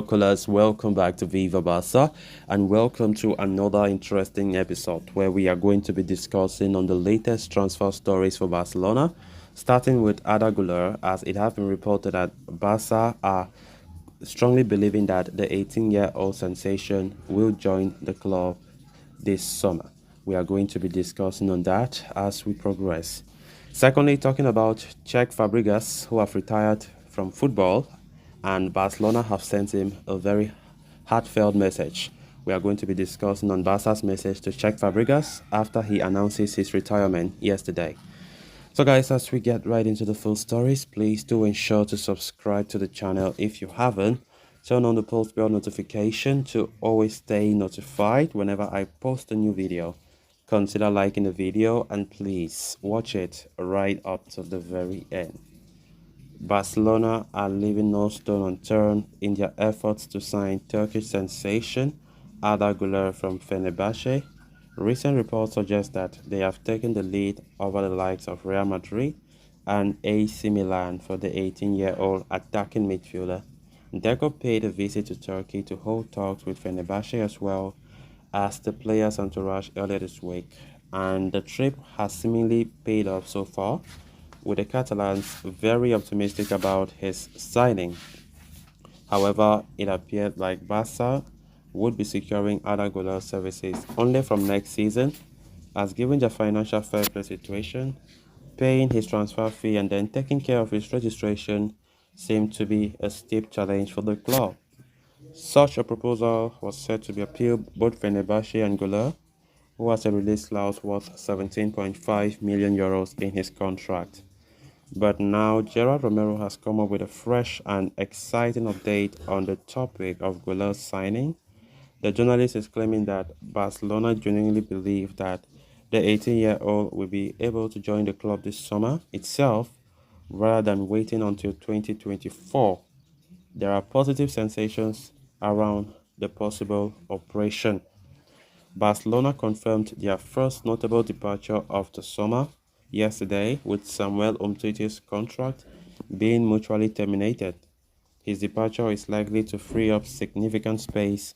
binoculars, welcome back to Viva Barca and welcome to another interesting episode where we are going to be discussing on the latest transfer stories for Barcelona, starting with Arda Guler, as it has been reported that Barca are strongly believing that the 18-year-old sensation will join the club this summer. We are going to be discussing on that as we progress. Secondly, talking about Cesc Fabregas, who have retired from football, and Barcelona have sent him a very heartfelt message. We are going to be discussing on Barca's message to Cesc Fabregas after he announces his retirement yesterday. So guys, as we get right into the full stories, please do ensure to subscribe to the channel if you haven't. Turn on the post bell notification to always stay notified whenever I post a new video. Consider liking the video and please watch it right up to the very end. Barcelona are leaving no stone unturned in their efforts to sign Turkish sensation Arda Guler from Fenerbahce. Recent reports suggest that they have taken the lead over the likes of Real Madrid and AC Milan for the 18-year-old attacking midfielder. Deco paid a visit to Turkey to hold talks with Fenerbahce as well as the player's entourage earlier this week, and the trip has seemingly paid off so far, with the Catalans very optimistic about his signing. However, it appeared like Barca would be securing Arda Guler's services only from next season, as given the financial fair play situation, paying his transfer fee and then taking care of his registration seemed to be a steep challenge for the club. Such a proposal was said to be appealed both Fenerbahce and Guler, who has a release clause worth 17.5 million euros in his contract. But now Gerard Romero has come up with a fresh and exciting update on the topic of Guler's signing. The journalist is claiming that Barcelona genuinely believe that the 18-year-old will be able to join the club this summer itself rather than waiting until 2024. There are positive sensations around the possible operation. Barcelona confirmed their first notable departure of the summer yesterday, with Samuel Umtiti's contract being mutually terminated. His departure is likely to free up significant space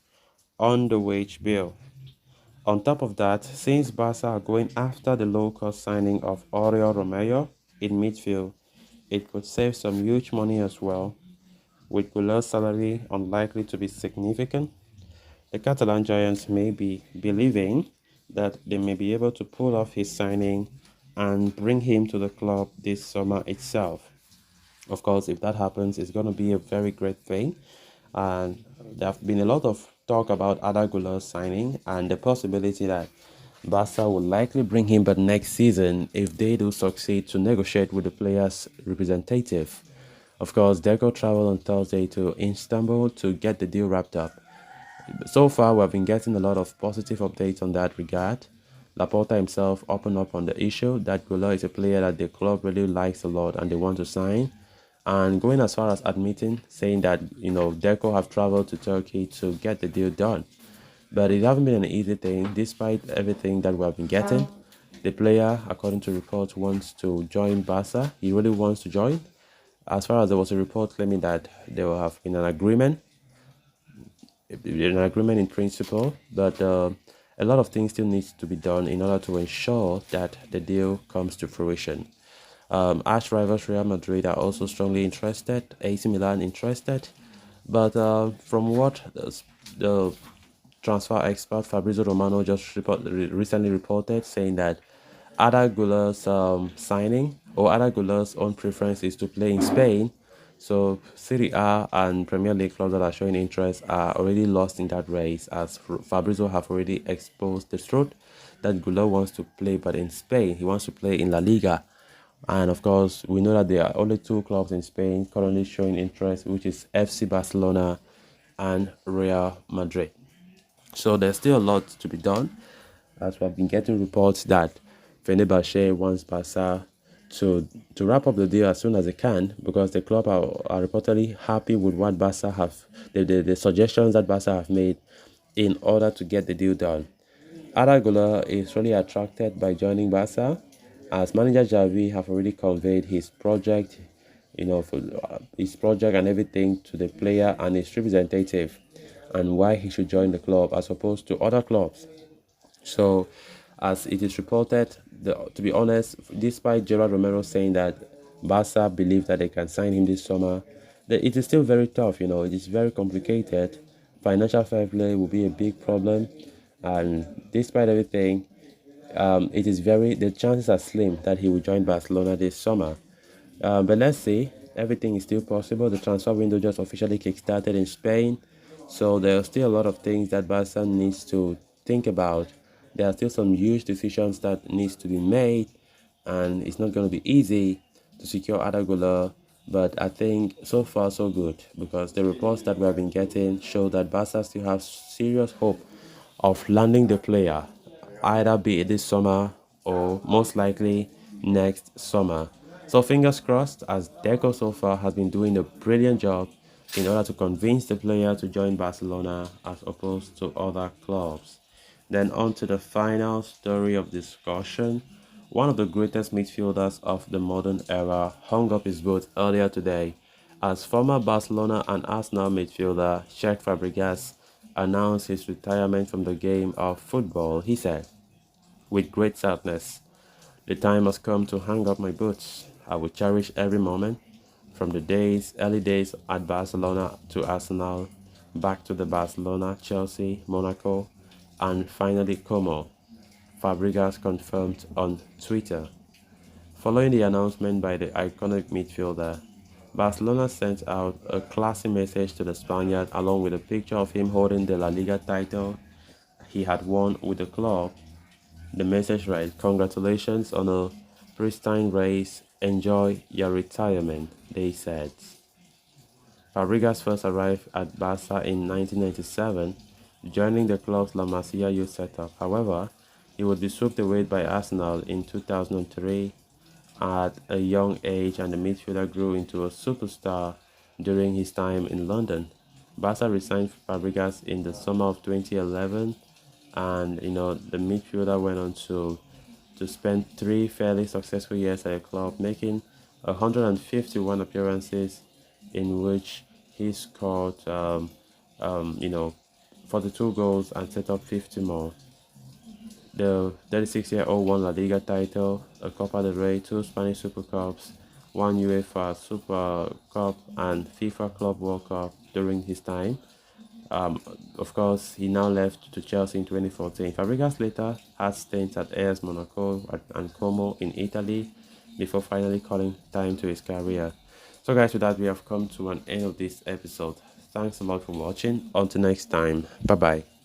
on the wage bill. On top of that, since Barca are going after the low-cost signing of Oriol Romeo in midfield, it could save some huge money as well. With Guler's salary unlikely to be significant, the Catalan Giants may be believing that they may be able to pull off his signing and bring him to the club this summer itself. Of course, if that happens, it's going to be a very great thing. And there have been a lot of talk about Arda Guler's signing and the possibility that Barca will likely bring him back next season if they do succeed to negotiate with the player's representative. Of course, Deco traveled on Thursday to Istanbul to get the deal wrapped up. So far, we have been getting a lot of positive updates on that regard. Laporta himself opened up on the issue that Guler is a player that the club really likes a lot and they want to sign. And going as far as admitting, saying that, Deco have traveled to Turkey to get the deal done. But it hasn't been an easy thing, despite everything that we have been getting. The player, according to reports, wants to join Barca. He really wants to join. As far as there was a report claiming that there will have been an agreement in principle, but a lot of things still needs to be done in order to ensure that the deal comes to fruition. Arch rivals Real Madrid are also strongly interested, AC Milan interested, but from what the transfer expert Fabrizio Romano just recently reported, saying that Arda Guler's signing or Arda Guler's own preference is to play in Spain. So Serie A and Premier League clubs that are showing interest are already lost in that race, as Fabrizio have already exposed the truth that Guler wants to play, but in Spain. He wants to play in La Liga. And of course, we know that there are only two clubs in Spain currently showing interest, which is FC Barcelona and Real Madrid. So there's still a lot to be done, as we have been getting reports that Fenerbahce wants Barca to wrap up the deal as soon as they can, because the club are reportedly happy with what Barca have, the suggestions that Barca have made in order to get the deal done. Arda Guler is really attracted by joining Barca, as manager Xavi have already conveyed his project for his project and everything to the player and his representative, and why he should join the club as opposed to other clubs. So, as it is reported, to be honest, despite Gerard Romero saying that Barca believe that they can sign him this summer, it is still very tough. It is very complicated. Financial fair play will be a big problem, and despite everything, the chances are slim that he will join Barcelona this summer. But let's see, everything is still possible. The transfer window just officially kickstarted in Spain, so there are still a lot of things that Barca needs to think about. There are still some huge decisions that needs to be made, and it's not going to be easy to secure Arda Guler. But I think so far so good, because the reports that we have been getting show that Barca still have serious hope of landing the player, either be it this summer or most likely next summer. So fingers crossed, as Deco so far has been doing a brilliant job in order to convince the player to join Barcelona as opposed to other clubs. Then on to the final story of discussion. One of the greatest midfielders of the modern era hung up his boots earlier today as former Barcelona and Arsenal midfielder Cesc Fabregas announced his retirement from the game of football. He said, with great sadness, "The time has come to hang up my boots. I will cherish every moment, from the early days at Barcelona to Arsenal, back to the Barcelona, Chelsea, Monaco, and finally Como," Fabregas confirmed on Twitter. Following the announcement by the iconic midfielder, Barcelona sent out a classy message to the Spaniard along with a picture of him holding the La Liga title he had won with the club. The message read, "Congratulations on a pristine race. Enjoy your retirement," they said. Fabregas first arrived at Barca in 1997, joining the club's La Masia youth setup. However, he would be swept away by Arsenal in 2003 at a young age, and the midfielder grew into a superstar during his time in London. Barca resigned Fabregas in the summer of 2011, and the midfielder went on to spend 3 fairly successful years at the club, making 151 appearances in which he scored 42 goals and set up 50 more. The 36-year-old won La Liga title, a Copa del Rey, 2 Spanish Super Cups, 1 UEFA Super Cup, and FIFA Club World Cup during his time. Of course, he now left to Chelsea in 2014. Fabregas later had stints at AS Monaco and Como in Italy before finally calling time to his career. So guys, with that, we have come to an end of this episode. Thanks a lot for watching. Until next time, bye bye.